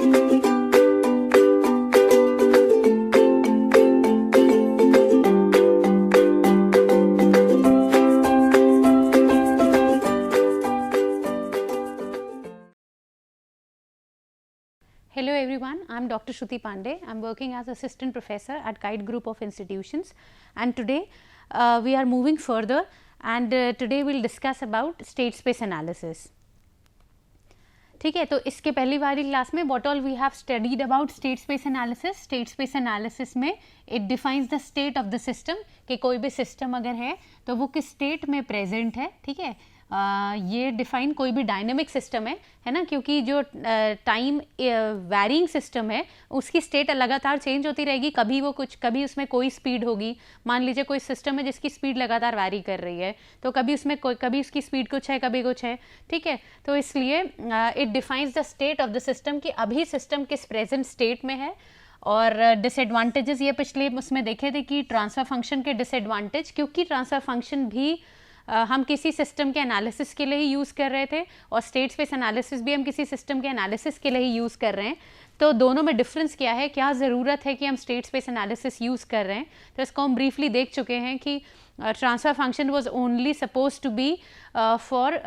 Hello everyone, I am Dr. Shruti Pandey. I am working as assistant professor at Kite Group of Institutions, and today we are moving further, and today we will discuss about state space analysis. ठीक है, तो इसके पहली वाली class में what all we have studied about state space analysis. State space analysis में it defines the state of the system, कि कोई भी सिस्टम अगर है तो वो किस स्टेट में प्रेजेंट है. ठीक है, ये डिफाइन कोई भी डायनेमिक सिस्टम है ना, क्योंकि जो टाइम वैरिंग सिस्टम है उसकी स्टेट लगातार चेंज होती रहेगी. कभी उसमें कोई स्पीड होगी. मान लीजिए कोई सिस्टम है जिसकी स्पीड लगातार वैरी कर रही है, तो कभी उसकी स्पीड कुछ है, कभी कुछ है. ठीक है, तो इसलिए it defines the state of the system, कि अभी सिस्टम किस प्रेजेंट स्टेट में है. और डिसएडवांटेजेस ये पिछले उसमें देखे थे कि ट्रांसफर फंक्शन के डिसएडवांटेज, क्योंकि ट्रांसफर फंक्शन भी हम किसी सिस्टम के एनालिसिस के लिए ही यूज़ कर रहे थे और स्टेट स्पेस एनालिसिस भी हम किसी सिस्टम के एनालिसिस के लिए ही यूज़ कर रहे हैं. तो दोनों में डिफरेंस क्या है, क्या ज़रूरत है कि हम स्टेट स्पेस एनालिसिस यूज़ कर रहे हैं. तो इसको हम ब्रीफली देख चुके हैं कि transfer function was only suppose to be for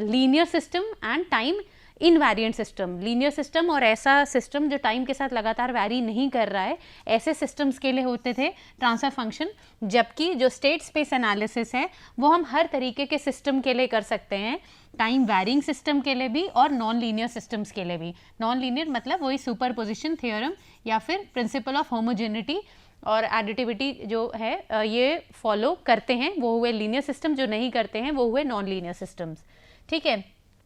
linear system and time invariant system. Linear system और ऐसा सिस्टम जो टाइम के साथ लगातार वैरी नहीं कर रहा है, ऐसे सिस्टम्स के लिए होते थे ट्रांसफर फंक्शन. जबकि जो स्टेट स्पेस एनालिसिस है वो हम हर तरीके के सिस्टम के लिए कर सकते हैं, टाइम वैरिंग सिस्टम के लिए भी और नॉन लीनियर सिस्टम्स के लिए भी. नॉन लीनियर मतलब वही सुपरपोजिशन थ्योरम या फिर प्रिंसिपल ऑफ होमोजेनिटी और एडिटिविटी जो है ये फॉलो करते हैं, वो हुए लीनियर सिस्टम. जो नहीं करते हैं वो हुए नॉन लीनियर सिस्टम्स. ठीक है,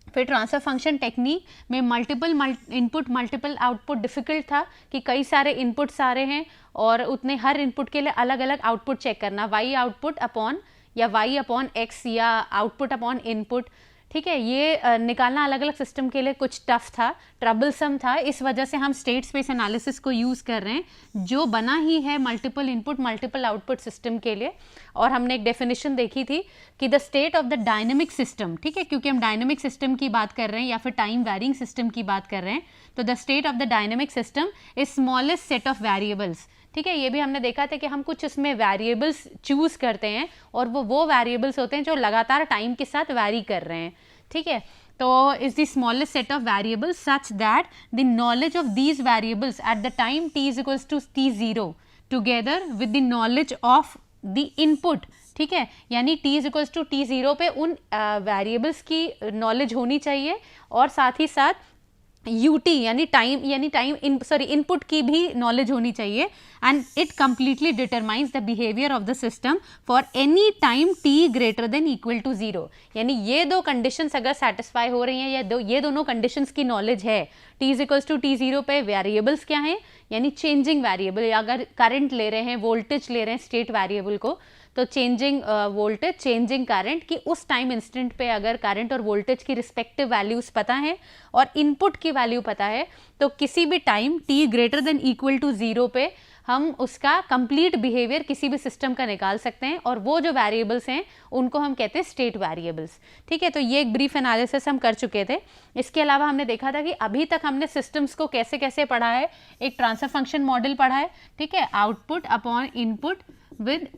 फिर ट्रांसफर फंक्शन टेक्निक में multiple input multiple output difficult था, कि कई सारे इनपुट्स आ रहे हैं और उतने हर इनपुट के लिए अलग अलग आउटपुट चेक करना, वाई आउटपुट अपॉन या वाई अपॉन एक्स या आउटपुट अपॉन इनपुट. ठीक है, ये निकालना अलग अलग सिस्टम के लिए कुछ टफ था, ट्रबलसम था. इस वजह से हम स्टेट स्पेस एनालिसिस को यूज़ कर रहे हैं जो बना ही है multiple input multiple output system के लिए. और हमने एक डेफिनेशन देखी थी कि the state of the dynamic system. ठीक है, क्योंकि हम डायनेमिक सिस्टम की बात कर रहे हैं या फिर टाइम वैरिंग सिस्टम की बात कर रहे हैं, तो the state of the dynamic system is smallest set of variables. ठीक है, ये भी हमने देखा था कि हम कुछ उसमें वेरिएबल्स चूज करते हैं और वो वेरिएबल्स होते हैं जो लगातार टाइम के साथ वैरी कर रहे हैं. ठीक है, तो is the smallest set of variables such that the knowledge of these variables at the time t is equals to t0 together with the knowledge of the input. ठीक है, यानी t is equals to t0 पे उन variables की knowledge होनी चाहिए और साथ ही साथ ut यानी टाइम इनपुट की भी नॉलेज होनी चाहिए. And it completely determines the behaviour of the system for any time t greater than equal to 0. यानी ये दो कंडीशंस अगर सेटिस्फाई हो रही हैं या ये दोनों कंडीशंस की नॉलेज है, t is equals to t0 पे वेरिएबल्स क्या हैं, यानी चेंजिंग वेरिएबल, या अगर करंट ले रहे हैं, वोल्टेज ले रहे हैं स्टेट वेरिएबल को, तो चेंजिंग वोल्टेज चेंजिंग करंट की उस टाइम इंस्टेंट पे अगर करंट और वोल्टेज की रिस्पेक्टिव वैल्यूज पता है और इनपुट की वैल्यू पता है, तो किसी भी time t greater than equal to 0 पे हम उसका कंप्लीट बिहेवियर किसी भी सिस्टम का निकाल सकते हैं और वो जो वेरिएबल्स हैं उनको हम कहते हैं स्टेट वेरिएबल्स. ठीक है, तो ये एक ब्रीफ एनालिसिस हम कर चुके थे. इसके अलावा हमने देखा था कि अभी तक हमने सिस्टम्स को कैसे कैसे पढ़ा है. एक ट्रांसफर फंक्शन मॉडल पढ़ा है. ठीक है, output upon input with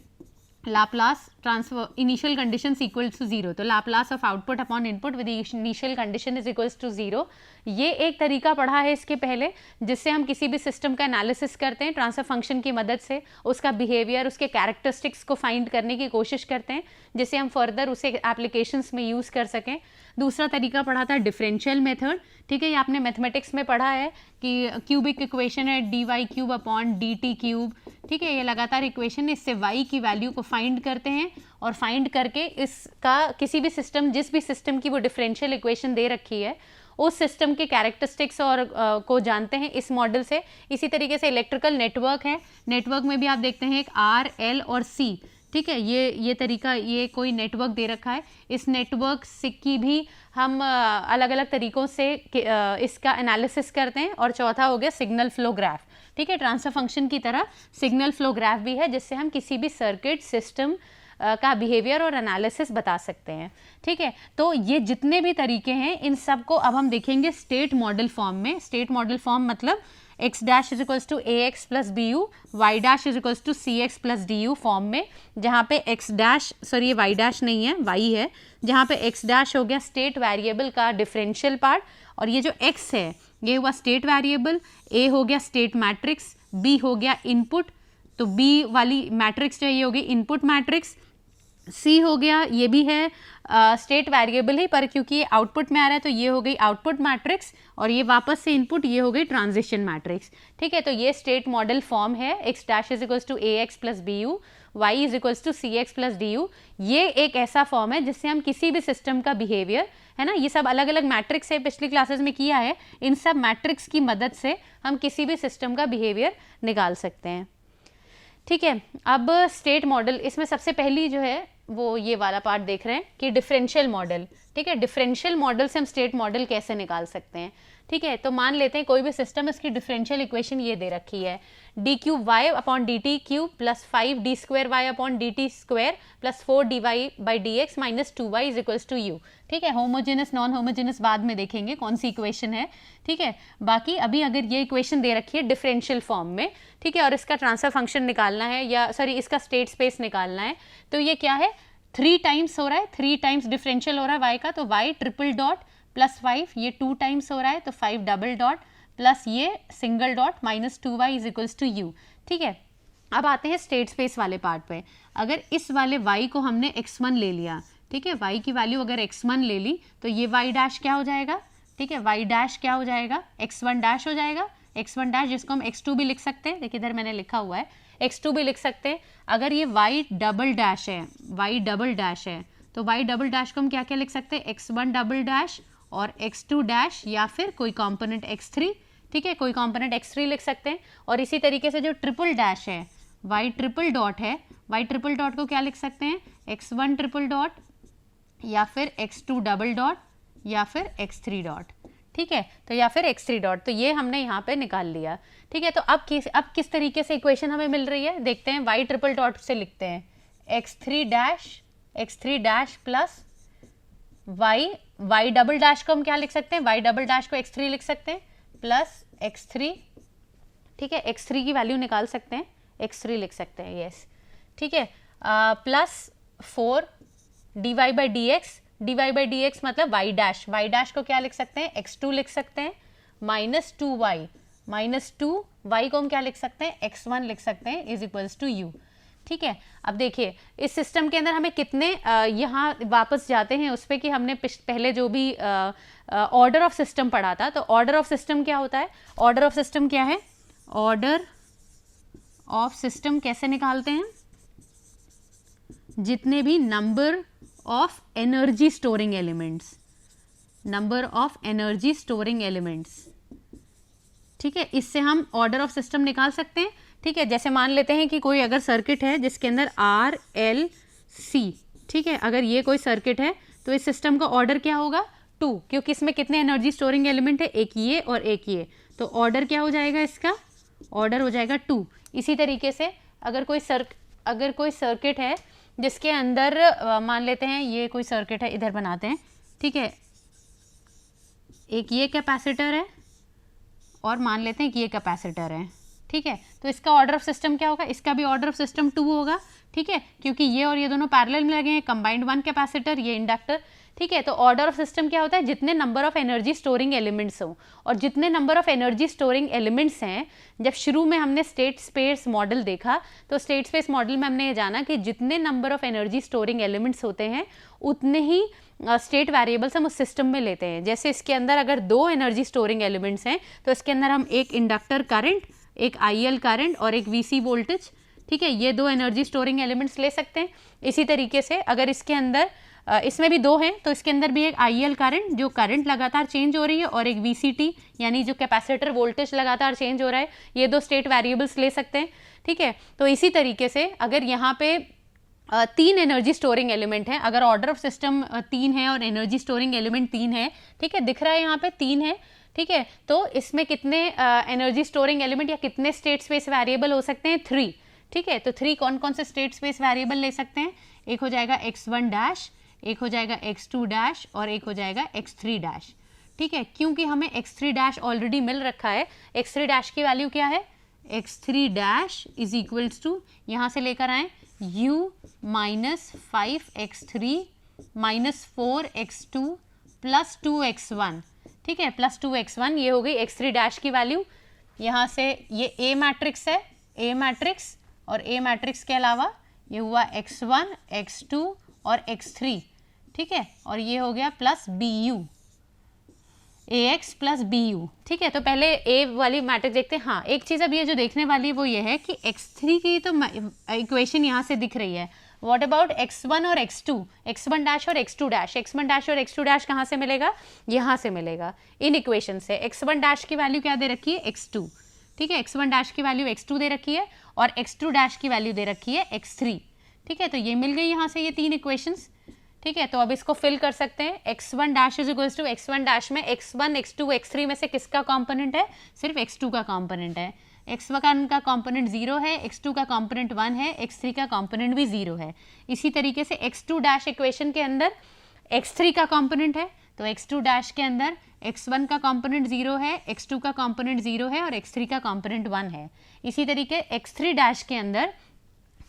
Laplace transfer initial conditions equals to 0. तो Laplace of output upon input with initial condition is equals to 0. ये एक तरीका पढ़ा है इसके पहले, जिससे हम किसी भी सिस्टम का एनालिसिस करते हैं ट्रांसफर फंक्शन की मदद से, उसका बिहेवियर, उसके कैरेक्टरिस्टिक्स को फाइंड करने की कोशिश करते हैं, जिससे हम फर्दर उसे एप्लीकेशंस में यूज़ कर सकें. दूसरा तरीका पढ़ा था डिफरेंशियल मेथड. ठीक है, ये आपने मैथमेटिक्स में पढ़ा है कि क्यूबिक इक्वेशन है dy cube upon dt cube. ठीक है, ये लगातार इक्वेशन है, इससे y की वैल्यू को फाइंड करते हैं और फाइंड करके इसका किसी भी सिस्टम, जिस भी सिस्टम की वो डिफरेंशियल इक्वेशन दे रखी है, उस सिस्टम के कैरेक्टरिस्टिक्स और को जानते हैं इस मॉडल से. इसी तरीके से इलेक्ट्रिकल नेटवर्क है. नेटवर्क में भी आप देखते हैं एक R, L और C. ठीक है, ये तरीका, ये कोई नेटवर्क दे रखा है, इस नेटवर्क से की भी हम अलग अलग तरीकों से इसका एनालिसिस करते हैं. और चौथा हो गया सिग्नल फ्लो ग्राफ. ठीक है, ट्रांसफर फंक्शन की तरह सिग्नल फ्लो ग्राफ भी है, जिससे हम किसी भी सर्किट, सिस्टम का बिहेवियर और एनालिसिस बता सकते हैं। ठीक है, तो ये जितने भी तरीके हैं इन सब को अब हम देखेंगे स्टेट मॉडल फॉर्म में। स्टेट मॉडल फॉर्म मतलब x dash is equals to ax plus bu, y dash is equals to cx plus du form में, जहाँ पे x डैश, सॉरी ये y डैश नहीं है y है, जहाँ पे x डैश हो गया स्टेट वेरिएबल का डिफरेंशियल पार्ट, और ये जो x है ये हुआ स्टेट वेरिएबल, a हो गया स्टेट मैट्रिक्स, b हो गया इनपुट, तो b वाली मैट्रिक्स जो ये होगी इनपुट मैट्रिक्स, C हो गया ये भी है स्टेट वेरिएबल ही, पर क्योंकि ये आउटपुट में आ रहा है तो ये हो गई आउटपुट मैट्रिक्स, और ये वापस से इनपुट ये हो गई ट्रांजिशन मैट्रिक्स। ठीक है, तो ये स्टेट मॉडल फॉर्म है, x dash is equals to ax plus bu, y is equals to cx plus du। ये एक ऐसा फॉर्म है जिससे हम किसी भी सिस्टम का बिहेवियर, है ना, ये सब अलग अलग मैट्रिक्स है, पिछली क्लासेस में किया है, इन सब मैट्रिक्स की मदद से हम किसी भी सिस्टम का बिहेवियर निकाल सकते हैं। ठीक है, अब स्टेट मॉडल, इसमें सबसे पहली जो है वो ये वाला पार्ट देख रहे हैं कि डिफरेंशियल मॉडल। ठीक है, डिफरेंशियल मॉडल से हम स्टेट मॉडल कैसे निकाल सकते हैं। ठीक है, तो मान लेते हैं कोई भी सिस्टम, इसकी डिफरेंशियल इक्वेशन ये दे रखी है, d cube y upon d t cube plus 5 d square y upon d t square plus 4 d y by d x minus 2 y is equals to u. ठीक है, होमोजेनस नॉन होमोजेनस बाद में देखेंगे कौन सी इक्वेशन है। ठीक है, बाकी अभी अगर ये इक्वेशन दे रखी है डिफरेंशियल फॉर्म में, ठीक है, और इसका ट्रांसफर फंक्शन निकालना है, या सॉरी इसका स्टेट स्पेस निकालना है, तो ये क्या है 3 टाइम्स हो रहा है, 3 टाइम्स डिफरेंशियल हो रहा है y का, तो y ट्रिपल डॉट प्लस 5, ये 2 टाइम्स हो रहा है तो 5 डबल डॉट प्लस ये single dot minus 2y is equals to u। ठीक है, अब आते हैं स्टेट स्पेस वाले पार्ट पे। अगर इस वाले y को हमने x1 ले लिया, ठीक है, y की वैल्यू अगर x1 ले ली तो ये y डैश क्या हो जाएगा, ठीक है, y डैश क्या हो जाएगा, x1 डैश हो जाएगा, x1 डैश जिसको हम x2 भी लिख सकते हैं, देखिए इधर मैंने लिखा हुआ है x2 भी लिख सकते हैं। अगर ये y डबल डैश है, y डबल डैश है, तो y डबल डैश को हम क्या क्या लिख सकते हैं, x1 डबल डैश और x2 डैश, या फिर कोई कंपोनेंट x3, ठीक है, कोई कंपोनेंट x3 लिख सकते हैं। और इसी तरीके से जो ट्रिपल डैश है, y ट्रिपल डॉट है, y ट्रिपल डॉट को क्या लिख सकते हैं, x1 ट्रिपल डॉट या फिर x2 डबल डॉट या फिर x3 डॉट। ठीक है, तो या फिर x3 डॉट, तो ये हमने यहाँ पे निकाल लिया। ठीक है, तो अब किस तरीके से इक्वेशन हमें मिल रही है देखते हैं। y ट्रिपल डॉट से लिखते हैं x3 dash plus y double dash को हम क्या लिख सकते हैं, y डबल डैश को x3 लिख सकते हैं प्लस x3, ठीक है, x3 की वैल्यू निकाल सकते हैं, x3 लिख सकते हैं, यस, ठीक है, plus 4 dy by d x मतलब y डैश को क्या लिख सकते हैं, x2 लिख सकते हैं, माइनस 2y को हम क्या लिख सकते हैं, x1 लिख सकते हैं, इज इक्वल्स टू u। ठीक है, अब देखिए इस सिस्टम के अंदर हमें कितने, यहाँ वापस जाते हैं उस पर कि हमने पहले जो भी ऑर्डर ऑफ सिस्टम पढ़ा था, तो ऑर्डर ऑफ सिस्टम क्या होता है, ऑर्डर ऑफ सिस्टम क्या है, ऑर्डर ऑफ सिस्टम कैसे निकालते हैं, जितने भी number of energy storing elements, ठीक है, इससे हम ऑर्डर ऑफ सिस्टम निकाल सकते हैं। ठीक है, जैसे मान लेते हैं कि कोई अगर सर्किट है जिसके अंदर R L C, ठीक है, अगर ये कोई सर्किट है तो इस सिस्टम का ऑर्डर क्या होगा 2, क्योंकि इसमें कितने एनर्जी स्टोरिंग एलिमेंट है, एक ये और एक ये, तो ऑर्डर क्या हो जाएगा, इसका ऑर्डर हो जाएगा 2। इसी तरीके से अगर कोई सर्किट है जिसके अंदर मान लेते हैं ये कोई सर्किट है, इधर बनाते हैं, ठीक है, एक ये कैपेसिटर है और मान लेते हैं कि ये कैपेसिटर है, ठीक है, तो इसका ऑर्डर ऑफ सिस्टम क्या होगा, इसका भी ऑर्डर ऑफ सिस्टम 2 होगा। ठीक है, क्योंकि ये और ये दोनों पैरेलल में लगे हैं, कंबाइंड 1 कैपेसिटर, ये इंडक्टर। ठीक है, तो ऑर्डर ऑफ सिस्टम क्या होता है, जितने number of energy storing elements हो, और जितने number of energy storing elements हैं, जब शुरू में हमने स्टेट स्पेस मॉडल देखा तो स्टेट स्पेस मॉडल में हमने ये जाना कि जितने number of energy storing elements होते हैं उतने ही स्टेट वेरिएबल्स हम उस सिस्टम में लेते हैं। जैसे इसके अंदर अगर 2 एनर्जी स्टोरिंग एलिमेंट्स हैं तो इसके अंदर हम एक इंडक्टर करंट, एक IL करंट और एक VC वोल्टेज, ठीक है, ये 2 एनर्जी स्टोरिंग एलिमेंट्स ले सकते हैं। इसी तरीके से अगर इसके अंदर इसमें भी 2 हैं तो इसके अंदर भी एक IL करंट जो करंट लगातार चेंज हो रही है और एक VCT यानी जो कैपेसिटर वोल्टेज लगातार चेंज हो रहा है, ये 2 स्टेट वेरिएबल्स ले सकते हैं। ठीक है, तो इसी तरीके से अगर यहाँ पे 3 एनर्जी स्टोरिंग एलिमेंट हैं, अगर ऑर्डर ऑफ सिस्टम 3 है और एनर्जी स्टोरिंग एलिमेंट 3 है, ठीक है, दिख रहा है यहाँ पे 3 है, ठीक है, तो इसमें कितने एनर्जी स्टोरिंग एलिमेंट या कितने स्टेट स्पेस वेरिएबल हो सकते हैं, 3। ठीक है, तो 3 कौन कौन से स्टेट स्पेस वेरिएबल ले सकते हैं, एक हो जाएगा x1 डैश, एक हो जाएगा x2 डैश और एक हो जाएगा x3 डैश। ठीक है, क्योंकि हमें x3 डैश ऑलरेडी मिल रखा है, x3 डैश की वैल्यू क्या है, x3 dash is equals to, यहाँ से लेकर आए u minus 5x3 minus 4x2 plus 2x1। ठीक है, प्लस 2x1, ये हो गई x3 डैश की वैल्यू। यहाँ से ये A मैट्रिक्स है, A मैट्रिक्स, और A मैट्रिक्स के अलावा ये हुआ x1 x2 और x3। ठीक है, और ये हो गया plus BU, AX plus BU। ठीक है, तो पहले A वाली मैट्रिक्स देखते हैं। हाँ, एक चीज़ अब ये जो देखने वाली है वो ये है कि x3 की तो इक्वेशन यहाँ से दिख रही है। व्हाट अबाउट x1 और x2, x1 डैश और x2 डैश, x1 डैश और x2 डैश कहाँ से मिलेगा, यहाँ से मिलेगा इन इक्वेशन से। x1 डैश की वैल्यू क्या दे रखी है, x2। ठीक है, x1 डैश की वैल्यू x2 दे रखी है और x2 डैश की वैल्यू दे रखी है x3। ठीक है, तो ये मिल गई यहाँ से ये तीन इक्वेशंस। ठीक है, तो अब इसको फिल कर सकते हैं। x1 dash is equals to, x1 dash में x1 x2 x3 में से किसका कंपोनेंट है, सिर्फ x2 का कंपोनेंट है। x1 का कंपोनेंट 0 है, x2 का कंपोनेंट 1 है, x3 का कंपोनेंट भी 0 है। इसी तरीके से x2 डैश इक्वेशन के अंदर x3 का कंपोनेंट है, तो x2 डैश के अंदर x1 का कंपोनेंट 0 है, x2 का कंपोनेंट 0 है और x3 का कंपोनेंट 1 है। इसी तरीके x3 डैश के अंदर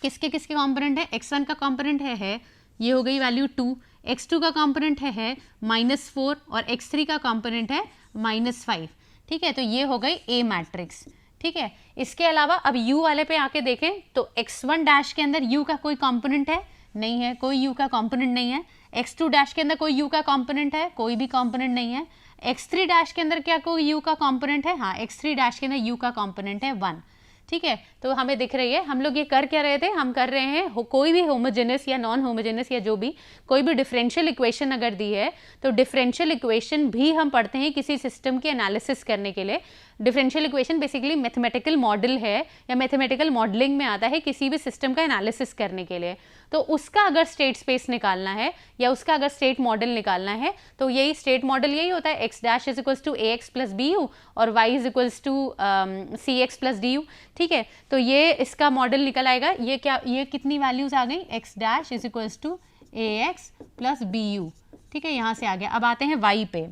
किसके किसके कंपोनेंट है, x1 का कंपोनेंट है ये हो गई वैल्यू 2, x2 का कंपोनेंट है -4 और x3 का कंपोनेंट है -5। ठीक है, तो ये हो गई A मैट्रिक्स। ठीक है, इसके अलावा अब U वाले पे आके देखें तो x1 डैश के अंदर U का कोई कंपोनेंट है, नहीं है, कोई U का कंपोनेंट नहीं है। x2 डैश के अंदर कोई U का कंपोनेंट है, कोई भी कंपोनेंट नहीं है। x3 डैश के अंदर क्या कोई U का कंपोनेंट है, हाँ, x3 डैश के अंदर U का कंपोनेंट है 1। ठीक है, तो हमें दिख रही है। हम लोग ये कर क्या रहे थे, हम कर रहे हैं कोई भी होमोजेनस या नॉन होमोजेनस या जो भी कोई भी डिफरेंशियल इक्वेशन अगर दी है तो डिफरेंशियल इक्वेशन भी हम पढ़ते हैं किसी सिस्टम के एनालिसिस करने के लिए। Differential equation basically mathematical model है या मैथमेटिकल मॉडलिंग में आता है किसी भी सिस्टम का एनालिसिस करने के लिए। तो उसका अगर स्टेट स्पेस निकालना है या उसका अगर स्टेट मॉडल निकालना है तो यही स्टेट मॉडल यही होता है, x dash is equals to ax plus bu और y is equals to cx plus du। ठीक है, तो ये इसका मॉडल निकल आएगा। ये क्या, ये कितनी वैल्यूज आ गई, x dash is equals to ax plus bu। ठीक है, यहाँ से आ गया। अब आते हैं y पे।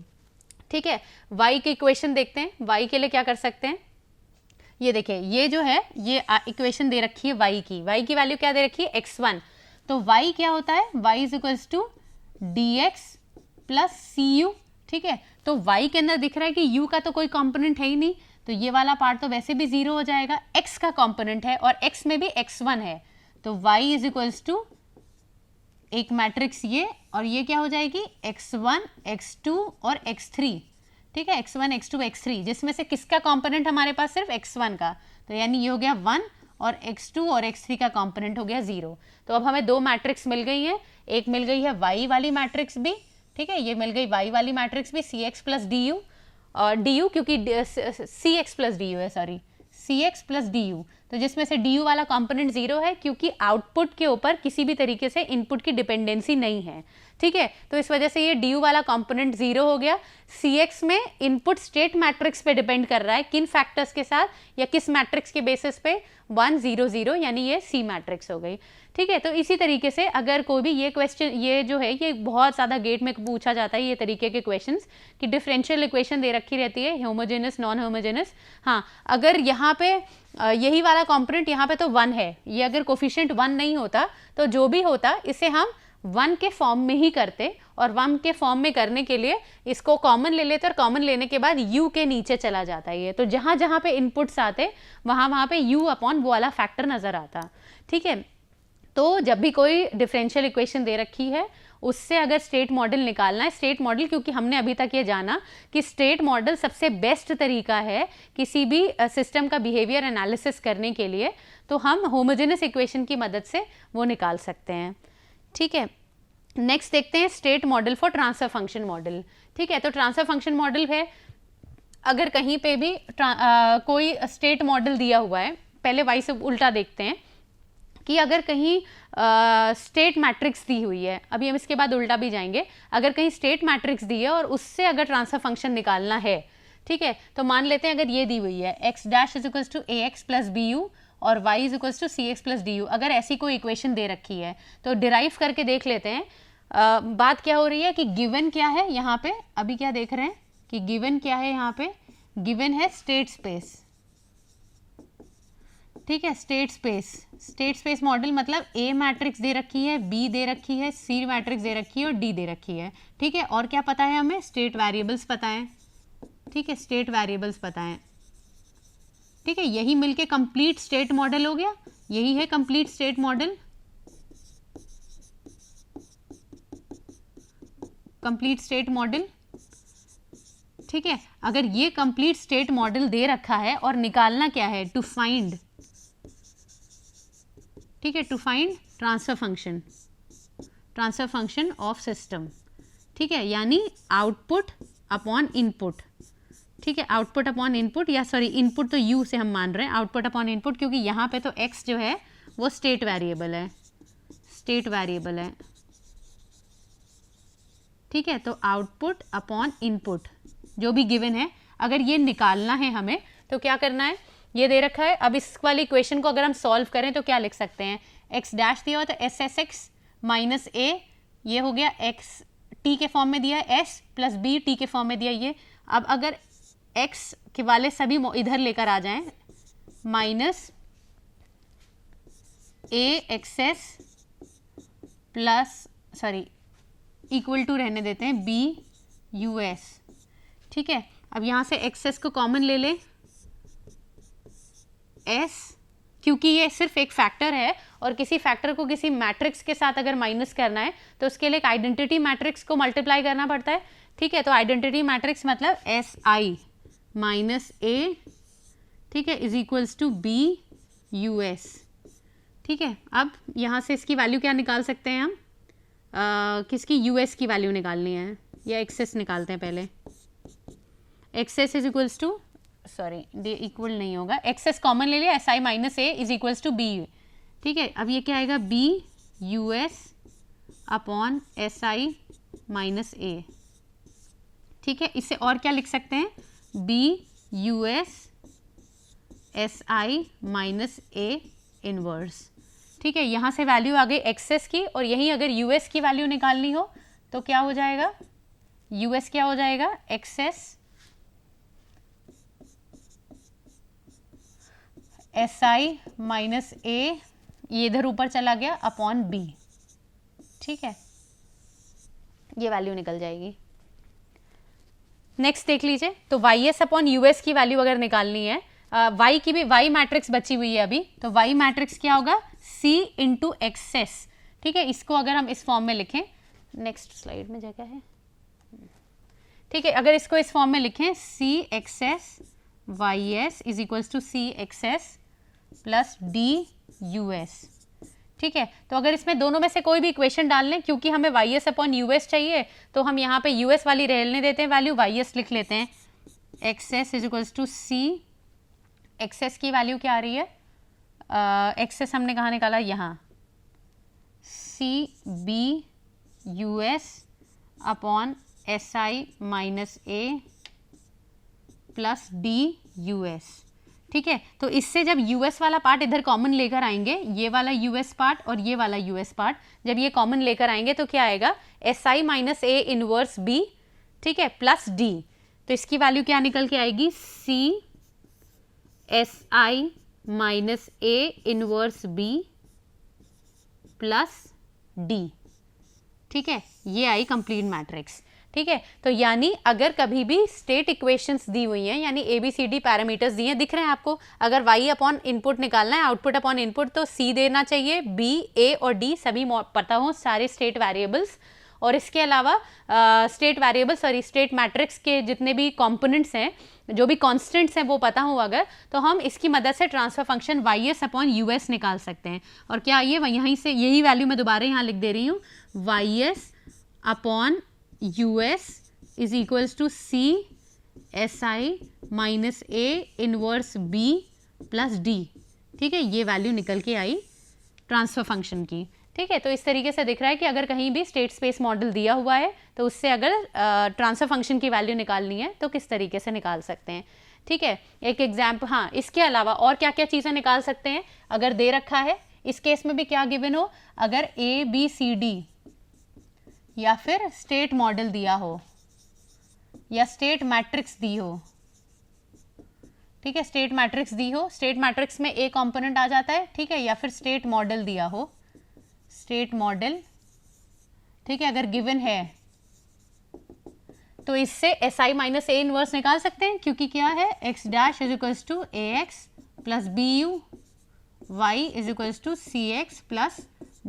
ठीक है, y की इक्वेशन देखते हैं। y के लिए क्या कर सकते हैं, ये देखिए, ये जो है ये इक्वेशन दे रखी है y की वैल्यू क्या दे रखी है, x1। तो y क्या होता है, y is equals to dx plus cu। ठीक है, तो y के अंदर दिख रहा है कि u का तो कोई कंपोनेंट है ही नहीं, तो ये वाला पार्ट तो वैसे भी 0 हो जाएगा। x का कंपोनेंट है और x में भी x1 है, तो y इज इक्वल्स टू एक मैट्रिक्स ये, और ये क्या हो जाएगी, x1 x2 और x3। ठीक है, x1 x2 x3, जिसमें से किसका कंपोनेंट हमारे पास सिर्फ x1 का, तो यानी ये हो गया 1 और x2 और x3 का कंपोनेंट हो गया 0। तो अब हमें दो मैट्रिक्स मिल गई हैं, एक मिल गई है y वाली मैट्रिक्स भी। ठीक है, ये मिल गई y वाली मैट्रिक्स भी, cx प्लस du, और du क्योंकि cx प्लस du है, सॉरी, cx प्लस du, तो जिसमें से du वाला कंपोनेंट 0 है क्योंकि आउटपुट के ऊपर किसी भी तरीके से इनपुट की डिपेंडेंसी नहीं है। ठीक है, तो इस वजह से ये du वाला कंपोनेंट 0 हो गया। cx में इनपुट स्टेट मैट्रिक्स पे डिपेंड कर रहा है, किन फैक्टर्स के साथ या किस मैट्रिक्स के बेसिस पे, 1 0 0, यानी ये C मैट्रिक्स हो गई। ठीक है, तो इसी तरीके से अगर कोई भी ये क्वेश्चन, ये जो है ये बहुत ज़्यादा गेट में पूछा जाता है ये तरीके के क्वेश्चंस कि डिफरेंशियल इक्वेशन दे रखी रहती है, होमोजेनस नॉन होमोजेनस। हाँ, अगर यहाँ पे यही वाला कंपोनेंट यहाँ पे तो 1 है, ये अगर कोफिशिएंट 1 नहीं होता तो जो भी होता इसे हम 1 के फॉर्म में ही करते, और 1 के फॉर्म में करने के लिए इसको कॉमन ले लेते और कॉमन लेने के बाद u के नीचे चला जाता है ये, तो जहाँ जहाँ पे इनपुट्स आते वहाँ पे u अपॉन वो वाला फैक्टर नज़र आता। ठीक है, तो जब भी कोई डिफरेंशियल इक्वेशन दे रखी है उससे अगर स्टेट मॉडल निकालना है, स्टेट मॉडल क्योंकि हमने अभी तक ये जाना कि स्टेट मॉडल सबसे बेस्ट तरीका है किसी भी सिस्टम का बिहेवियर एनालिसिस करने के लिए, तो हम होमोजेनस इक्वेशन की मदद से वो निकाल सकते हैं। ठीक है, नेक्स्ट देखते हैं state model for transfer function model. ठीक है, तो ट्रांसफर फंक्शन मॉडल है, अगर कहीं पे भी कोई स्टेट मॉडल दिया हुआ है, पहले वाई से उल्टा देखते हैं कि अगर कहीं स्टेट मैट्रिक्स दी हुई है, अभी हम इसके बाद उल्टा भी जाएंगे, अगर कहीं स्टेट मैट्रिक्स दी है और उससे अगर ट्रांसफर फंक्शन निकालना है, ठीक है, तो मान लेते हैं अगर ये दी हुई है x dash is equals to ax plus bu और y is equals to c x plus D u. अगर ऐसी कोई इक्वेशन दे रखी है तो डिराइव करके देख लेते हैं। बात क्या हो रही है कि गिवन क्या है यहाँ पे, अभी क्या देख रहे हैं कि गिवन क्या है यहाँ पे, गिवन है स्टेट स्पेस। ठीक है, स्टेट स्पेस मॉडल मतलब ए मैट्रिक्स दे रखी है, बी दे रखी है, सी मैट्रिक्स दे रखी है और डी दे रखी है। ठीक है, और क्या पता है हमें, स्टेट वेरिएबल्स पता है। ठीक है, स्टेट वेरिएबल्स पता है। ठीक है, यही मिलके कंप्लीट स्टेट मॉडल हो गया, यही है complete state model. Complete state model. ठीक है, अगर ये कंप्लीट स्टेट मॉडल दे रखा है और निकालना क्या है, टू फाइंड, ठीक है, to find transfer function of system. ठीक है, यानी आउटपुट अपॉन इनपुट। ठीक है, आउटपुट अपॉन इनपुट, या सॉरी इनपुट तो यू से हम मान रहे हैं, आउटपुट अपॉन इनपुट, क्योंकि यहाँ पे तो एक्स जो है वो स्टेट वेरिएबल है, ठीक है, तो आउटपुट अपॉन इनपुट जो भी गिवन है, अगर ये निकालना है हमें तो क्या करना है, ये दे रखा है। अब इस वाली इक्वेशन को अगर हम सॉल्व करें तो क्या लिख सकते हैं, एक्स डैश दिया हुआ तो एस एस एक्स माइनस ए, ये हो गया एक्स टी के फॉर्म में दिया है, एस प्लस बी टी के फॉर्म में दिया ये। अब अगर एक्स के वाले सभी इधर लेकर आ जाएं, minus a x s plus sorry equal to रहने देते हैं बी यू एस। ठीक है, अब यहाँ से एक्सेस को कॉमन ले लें, एस, क्योंकि ये सिर्फ एक फैक्टर है और किसी फैक्टर को किसी मैट्रिक्स के साथ अगर माइनस करना है तो उसके लिए एक आइडेंटिटी मैट्रिक्स को मल्टीप्लाई करना पड़ता है। ठीक है, तो आइडेंटिटी मैट्रिक्स मतलब एस आई माइनस ए, ठीक है, is equals to b U S. ठीक है, अब यहाँ से इसकी वैल्यू क्या निकाल सकते हैं हम, किसकी, यूएस की वैल्यू निकालनी है, या एक्सेस निकालते हैं पहले। X S is equals to, sorry D equal नहीं होगा, एक्सेस कॉमन ले लिया, S I minus A is equals to B. ठीक है, अब ये क्या आएगा, B U S upon S I minus ए। ठीक है, इससे और क्या लिख सकते हैं, B you S I minus A inverse. ठीक है, यहाँ से वैल्यू आ गई एक्सेस की, और यहीं अगर यूएस की वैल्यू निकालनी हो तो क्या हो जाएगा, यूएस क्या हो जाएगा, एक्सेस एस आई माइनस ए, ये इधर ऊपर चला गया, अपॉन बी। ठीक है, ये वैल्यू निकल जाएगी। नेक्स्ट देख लीजिए, तो y s upon u s की वैल्यू अगर निकालनी है, वाई की भी वाई मैट्रिक्स बची हुई है अभी, तो वाई मैट्रिक्स क्या होगा, सी इंटू एक्सेस। ठीक है, इसको अगर हम इस फॉर्म में लिखें, नेक्स्ट स्लाइड में जगह है। ठीक है, अगर इसको इस फॉर्म में लिखें, C X S Y S is equals to C X S plus D U S. ठीक है, तो अगर इसमें दोनों में से कोई भी इक्वेशन डाल लें, क्योंकि हमें y s upon u s चाहिए, तो हम यहाँ पे यू एस वाली रहने देते हैं वैल्यू, वाई एस लिख लेते हैं, x s is equals to C, x s की वैल्यू क्या आ रही है, एक्सेस हमने कहाँ निकाला, यहाँ, c b U S upon S I minus a plus D U S. ठीक है, तो इससे जब यूएस वाला पार्ट इधर कॉमन लेकर आएंगे, ये वाला यूएस पार्ट और ये वाला यूएस पार्ट जब ये कॉमन लेकर आएंगे तो क्या आएगा, s I minus A inverse b, ठीक है, प्लस डी। तो इसकी वैल्यू क्या निकल के आएगी, c S I minus A inverse b plus d. ठीक है, ये आई कंप्लीट मैट्रिक्स। ठीक है, तो यानी अगर कभी भी स्टेट इक्वेशंस दी हुई हैं, यानी a b c d parameters दिए हैं, दिख रहे हैं आपको, अगर वाई अपॉन इनपुट निकालना है, आउटपुट अपॉन इनपुट, तो सी देना चाहिए, बी ए और डी सभी पता हो, सारे स्टेट वेरिएबल्स, और इसके अलावा state variables sorry state matrix के जितने भी कॉम्पोनेंट्स हैं, जो भी कॉन्स्टेंट्स हैं वो पता हो अगर, तो हम इसकी मदद से transfer function y s upon u s निकाल सकते हैं। और क्या ये यहीं से यही वैल्यू मैं दोबारा यहाँ लिख दे रही हूँ, y s upon u s is equals to c S I minus A inverse b plus d. ठीक है, ये वैल्यू निकल के आई ट्रांसफर फंक्शन की। ठीक है, तो इस तरीके से दिख रहा है कि अगर कहीं भी स्टेट स्पेस मॉडल दिया हुआ है तो उससे अगर ट्रांसफर फंक्शन की वैल्यू निकालनी है तो किस तरीके से निकाल सकते हैं। ठीक है, एक एग्जाम्पल, हाँ इसके अलावा और क्या क्या चीज़ें निकाल सकते हैं अगर दे रखा है, इस केस में भी क्या गिवन हो, अगर ABCD या फिर स्टेट मॉडल दिया हो या स्टेट मैट्रिक्स दी हो। ठीक है, स्टेट मैट्रिक्स दी हो, स्टेट मैट्रिक्स में A कंपोनेंट आ जाता है, ठीक है, या फिर स्टेट मॉडल दिया हो, स्टेट मॉडल, ठीक है, अगर गिवन है तो इससे SI माइनस A इनवर्स निकाल सकते हैं, क्योंकि क्या है x dash is equals to AX plus BU, y is equals to CX plus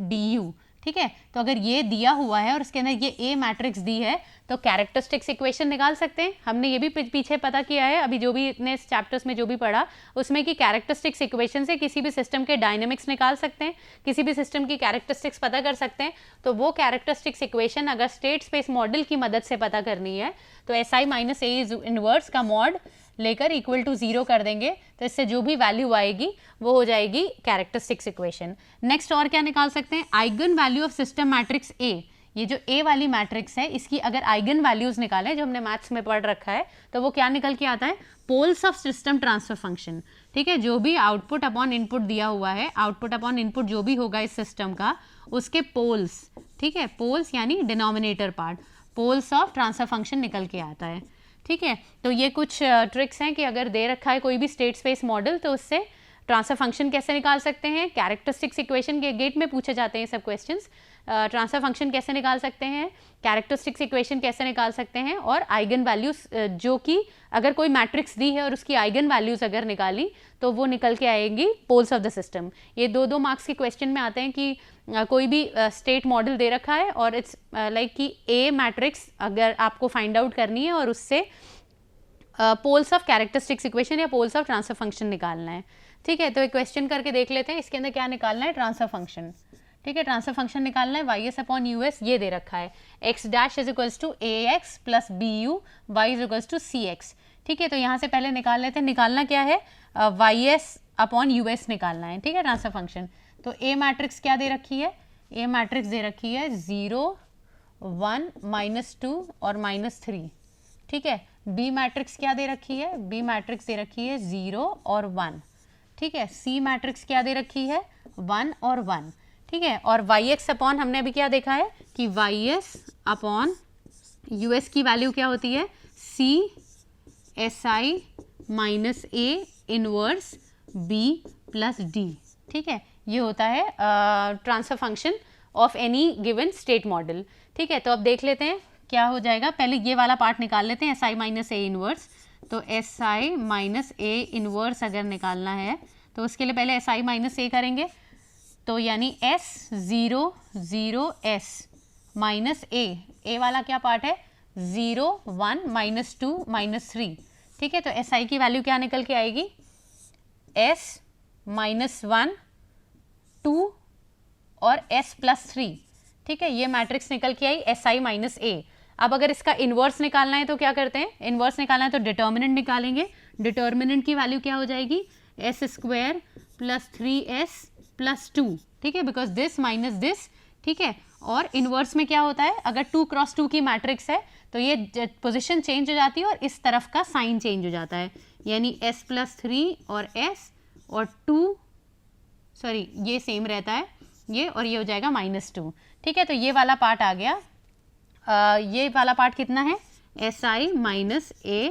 DU। ठीक है, तो अगर ये दिया हुआ है और उसके अंदर ये A मैट्रिक्स दी है तो कैरेक्टरिस्टिक्स इक्वेशन निकाल सकते हैं। हमने ये भी पीछे पता किया है, अभी जो भी इतने चैप्टर्स में जो भी पढ़ा उसमें कि कैरेक्टरिस्टिक्स इक्वेशन से किसी भी सिस्टम के डायनेमिक्स निकाल सकते हैं, किसी भी सिस्टम की कैरेक्टरिस्टिक्स पता कर सकते हैं। तो वो कैरेक्टरिस्टिक्स इक्वेशन अगर स्टेट स्पेस मॉडल की मदद से पता करनी है तो SI माइनस A इनवर्स का मॉड लेकर इक्वल टू 0 कर देंगे, तो इससे जो भी वैल्यू आएगी वो हो जाएगी कैरेक्टरिस्टिक्स इक्वेशन। नेक्स्ट और क्या निकाल सकते हैं, eigen value of system matrix A। ये जो A वाली मैट्रिक्स है इसकी अगर आइगन वैल्यूज निकालें, जो हमने मैथ्स में पढ़ रखा है, तो वो क्या निकल के आता है, poles of system transfer function. ठीक है, जो भी आउटपुट अपॉन इनपुट दिया हुआ है, आउटपुट अपॉन इनपुट जो भी होगा इस सिस्टम का, उसके पोल्स, ठीक है, पोल्स यानी denominator part, poles of transfer function निकल के आता है। ठीक है, तो ये कुछ ट्रिक्स हैं कि अगर दे रखा है कोई भी स्टेट स्पेस मॉडल तो उससे ट्रांसफर फंक्शन कैसे निकाल सकते हैं, कैरेक्टरिस्टिक्स इक्वेशन के गेट में पूछे जाते हैं सब क्वेश्चंस, ट्रांसफर फंक्शन कैसे निकाल सकते हैं, कैरेक्टरिस्टिक्स इक्वेशन कैसे निकाल सकते हैं, और आइगन वैल्यूज जो कि अगर कोई मैट्रिक्स दी है और उसकी आइगन वैल्यूज अगर निकाली तो वो निकल के आएंगी पोल्स ऑफ द सिस्टम। ये 2-2 मार्क्स के क्वेश्चन में आते हैं कि कोई भी स्टेट मॉडल दे रखा है और इट्स लाइक कि A मैट्रिक्स अगर आपको फाइंड आउट करनी है और उससे पोल्स ऑफ कैरेक्टरिस्टिक्स इक्वेशन या पोल्स ऑफ ट्रांसफर फंक्शन निकालना है। ठीक है, तो एक क्वेश्चन करके देख लेते हैं, इसके अंदर क्या निकालना है, ट्रांसफर फंक्शन। ठीक है, ट्रांसफर फंक्शन निकालना है, YS अपॉन US ये दे रखा है, x dash is equals to AX plus BU, y is equals to CX। ठीक है, तो यहाँ से पहले निकाल लेते हैं, निकालना क्या है, YS अपॉन US निकालना है। ठीक है, ट्रांसफर फंक्शन, तो A मैट्रिक्स क्या दे रखी है, A मैट्रिक्स दे रखी है 0, 1, -2 और -3। ठीक है, B मैट्रिक्स क्या दे रखी है, B मैट्रिक्स दे रखी है 0 और 1। ठीक है, C मैट्रिक्स क्या दे रखी है, 1 और 1। ठीक है, और YX अपॉन हमने अभी क्या देखा है कि YS अपॉन US की वैल्यू क्या होती है, C SI minus A inverse B plus D। ठीक है, ये होता है transfer function of any given state model. ठीक है, तो अब देख लेते हैं क्या हो जाएगा, पहले ये वाला पार्ट निकाल लेते हैं, SI माइनस A इनवर्स। तो SI माइनस A इनवर्स अगर निकालना है तो उसके लिए पहले SI माइनस A करेंगे, तो यानी S 0 0 S माइनस A वाला क्या पार्ट है, 0 1 -2 -3। ठीक है, तो SI की वैल्यू क्या निकल के आएगी, S -1 2 और S प्लस 3। ठीक है, ये मैट्रिक्स निकल के आई SI माइनस A। अब अगर इसका इन्वर्स निकालना है तो क्या करते हैं, इन्वर्स निकालना है तो डिटर्मिनेंट निकालेंगे, डिटर्मिनेंट की वैल्यू क्या हो जाएगी, S square plus 3S plus 2। ठीक है, बिकॉज दिस माइनस दिस। ठीक है, और इन्वर्स में क्या होता है, अगर 2 क्रॉस 2 की मैट्रिक्स है तो ये पोजीशन चेंज हो जाती है और इस तरफ का साइन चेंज हो जाता है, यानी S प्लस 3 और S और 2, सॉरी ये सेम रहता है ये, और ये हो जाएगा -2। ठीक है, तो ये वाला पार्ट आ गया, ये वाला पार्ट कितना है, SI माइनस A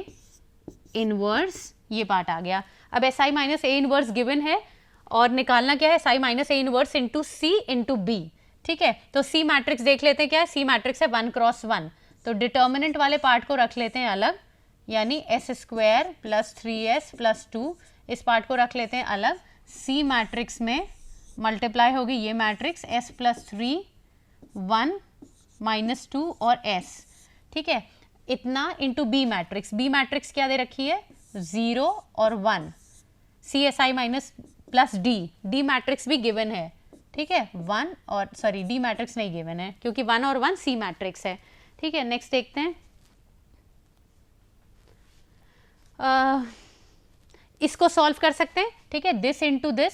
इनवर्स, ये पार्ट आ गया। अब SI minus A inverse given है और निकालना क्या है, SI minus A inverse into C into B। ठीक है, तो C मैट्रिक्स देख लेते हैं क्या है, C मैट्रिक्स है 1 क्रॉस 1, तो डिटर्मिनेंट वाले पार्ट को रख लेते हैं अलग, यानी S square plus 3S plus 2, इस पार्ट को रख लेते हैं अलग। C मैट्रिक्स में मल्टीप्लाई होगी ये मैट्रिक्स S प्लस 3 1 -2 और S। ठीक है, इतना into B matrix, B matrix क्या दे रखी है, 0 और 1, CSI minus plus D matrix भी गिवन है। ठीक है, 1 और सॉरी D मैट्रिक्स नहीं गिवन है क्योंकि 1 और 1 C मैट्रिक्स है। ठीक है, नेक्स्ट देखते हैं, इसको सॉल्व कर सकते हैं। ठीक है, this into this,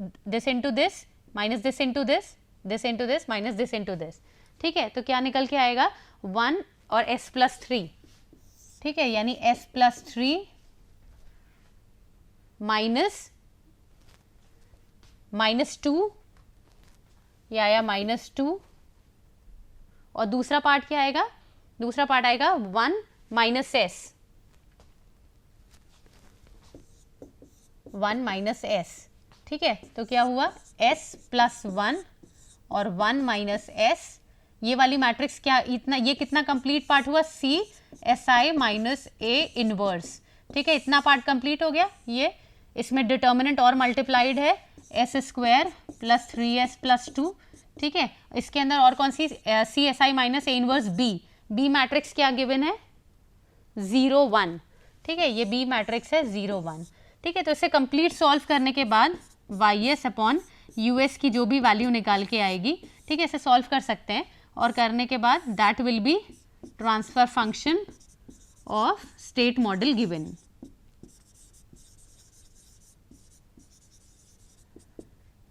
this into this, minus this into this, this into this minus this into this, ठीक है। तो क्या निकल के आएगा 1 और s प्लस 3, ठीक है, यानी s प्लस 3 माइनस 2, ये आया -2, और दूसरा पार्ट क्या आएगा, दूसरा पार्ट आएगा 1 माइनस s, 1 माइनस s, ठीक है। तो क्या हुआ s प्लस 1 और 1 माइनस s, ये वाली मैट्रिक्स क्या, इतना, ये कितना कंप्लीट पार्ट हुआ, c S I minus a inverse, ठीक है, इतना पार्ट कंप्लीट हो गया। ये इसमें डिटर्मिनेंट और मल्टीप्लाइड है s square plus 3s plus 2, ठीक है। इसके अंदर और कौन सी, C S I minus A inverse B matrix क्या गिवन है 0 1, ठीक है, ये बी मैट्रिक्स है 0 1, ठीक है। तो इसे कंप्लीट सॉल्व करने के बाद y s upon u s की जो भी वैल्यू निकाल के आएगी, ठीक है, इसे सॉल्व कर सकते हैं, और करने के बाद that will be transfer function of state model given,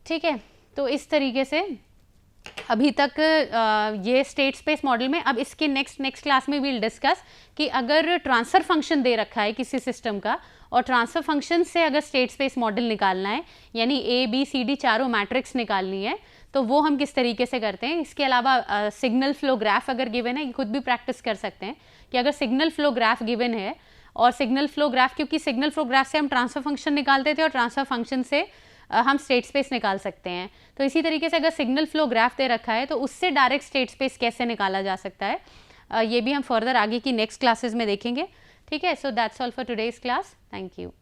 ठीक है। तो इस तरीके से अभी तक ये स्टेट स्पेस मॉडल में, अब इसके नेक्स्ट क्लास में विल डिस्कस कि अगर ट्रांसफर फंक्शन दे रखा है किसी सिस्टम का और ट्रांसफर फंक्शन से अगर स्टेट स्पेस मॉडल निकालना है, यानी ए बी सी डी चारों मैट्रिक्स निकालनी है, तो वो हम किस तरीके से करते हैं। इसके अलावा सिग्नल फ्लो ग्राफ अगर गिवन है, खुद भी प्रैक्टिस कर सकते हैं कि अगर सिग्नल फ्लो ग्राफ गिवन है, और सिग्नल फ्लो ग्राफ, क्योंकि सिग्नल फ्लो ग्राफ से हम ट्रांसफर फंक्शन निकालते थे और ट्रांसफर फंक्शन से हम स्टेट स्पेस निकाल सकते हैं, तो इसी तरीके से अगर सिग्नल फ्लो ग्राफ दे रखा है तो उससे डायरेक्ट स्टेट स्पेस कैसे निकाला जा सकता है, ये भी हम फर्दर आगे की नेक्स्ट क्लासेस में देखेंगे, ठीक है। So that's all for today's class, thank you.